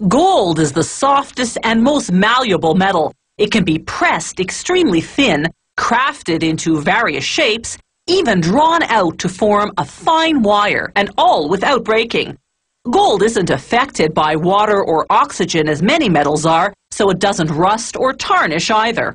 Gold is the softest and most malleable metal. It can be pressed extremely thin, crafted into various shapes, even drawn out to form a fine wire, and all without breaking. Gold isn't affected by water or oxygen as many metals are, so it doesn't rust or tarnish either.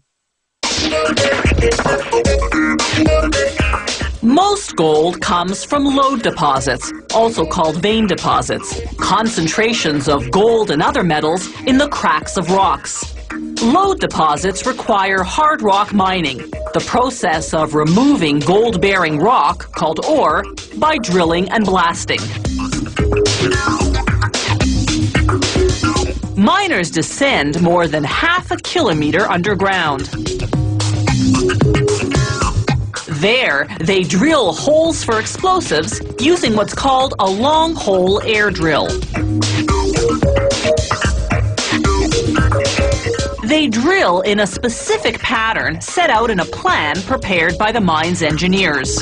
Most gold comes from lode deposits, also called vein deposits, concentrations of gold and other metals in the cracks of rocks. Lode deposits require hard rock mining, the process of removing gold-bearing rock, called ore, by drilling and blasting. Miners descend more than half a kilometer underground. There, they drill holes for explosives using what's called a long-hole air drill. They drill in a specific pattern set out in a plan prepared by the mine's engineers.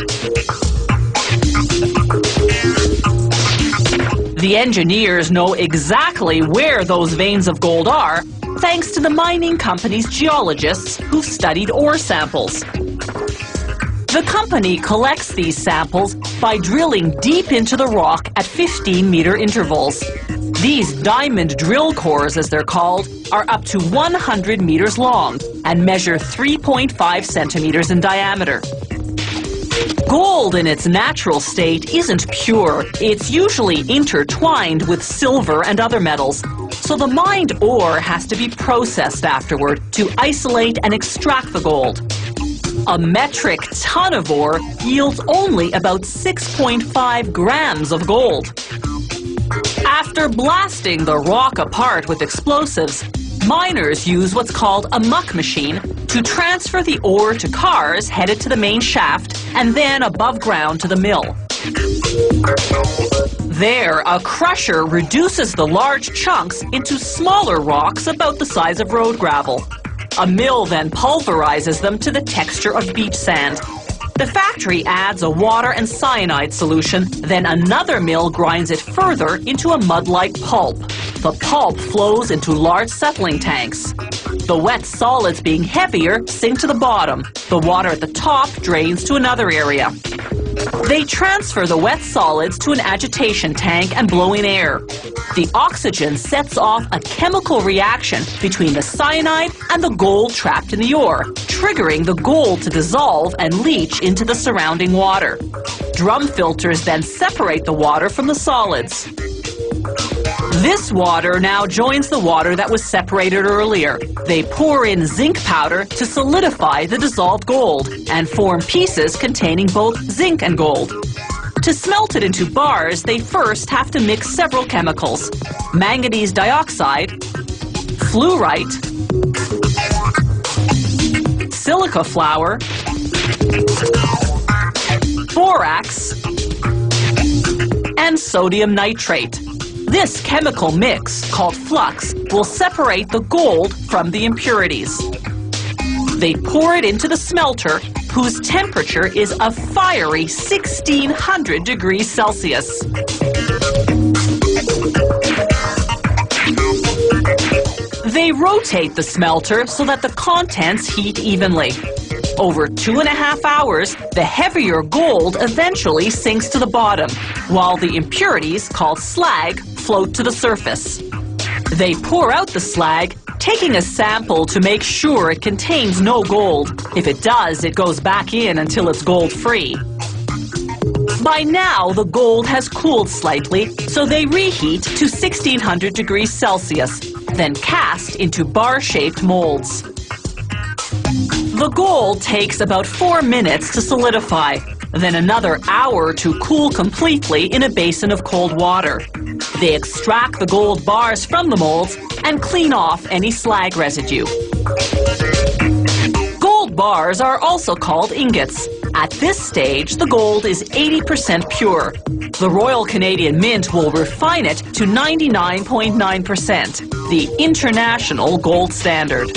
The engineers know exactly where those veins of gold are, thanks to the mining company's geologists who've studied ore samples. The company collects these samples by drilling deep into the rock at 15-meter intervals. These diamond drill cores, as they're called, are up to 100 meters long and measure 3.5 centimeters in diameter. Gold in its natural state isn't pure. It's usually intertwined with silver and other metals, so the mined ore has to be processed afterward to isolate and extract the gold. A metric ton of ore yields only about 6.5 grams of gold. After blasting the rock apart with explosives, miners use what's called a muck machine to transfer the ore to cars headed to the main shaft and then above ground to the mill. There, a crusher reduces the large chunks into smaller rocks about the size of road gravel. A mill then pulverizes them to the texture of beach sand. The factory adds a water and cyanide solution, then another mill grinds it further into a mud-like pulp. The pulp flows into large settling tanks. The wet solids, being heavier, sink to the bottom. The water at the top drains to another area. They transfer the wet solids to an agitation tank and blow in air. The oxygen sets off a chemical reaction between the cyanide and the gold trapped in the ore, triggering the gold to dissolve and leach into the surrounding water. Drum filters then separate the water from the solids. This water now joins the water that was separated earlier. They pour in zinc powder to solidify the dissolved gold and form pieces containing both zinc and gold. To smelt it into bars, they first have to mix several chemicals: manganese dioxide, fluorite, silica flour, borax, and sodium nitrate. This chemical mix, called flux, will separate the gold from the impurities. They pour it into the smelter, whose temperature is a fiery 1600 degrees Celsius. They rotate the smelter so that the contents heat evenly. Over 2.5 hours, the heavier gold eventually sinks to the bottom, while the impurities, called slag, float to the surface. They pour out the slag, taking a sample to make sure it contains no gold. If it does, it goes back in until it's gold-free. By now, the gold has cooled slightly, so they reheat to 1600 degrees Celsius, then cast into bar-shaped molds. The gold takes about 4 minutes to solidify, then another hour to cool completely in a basin of cold water. They extract the gold bars from the molds and clean off any slag residue. Gold bars are also called ingots. At this stage, the gold is 80% pure. The Royal Canadian Mint will refine it to 99.9%, the international gold standard.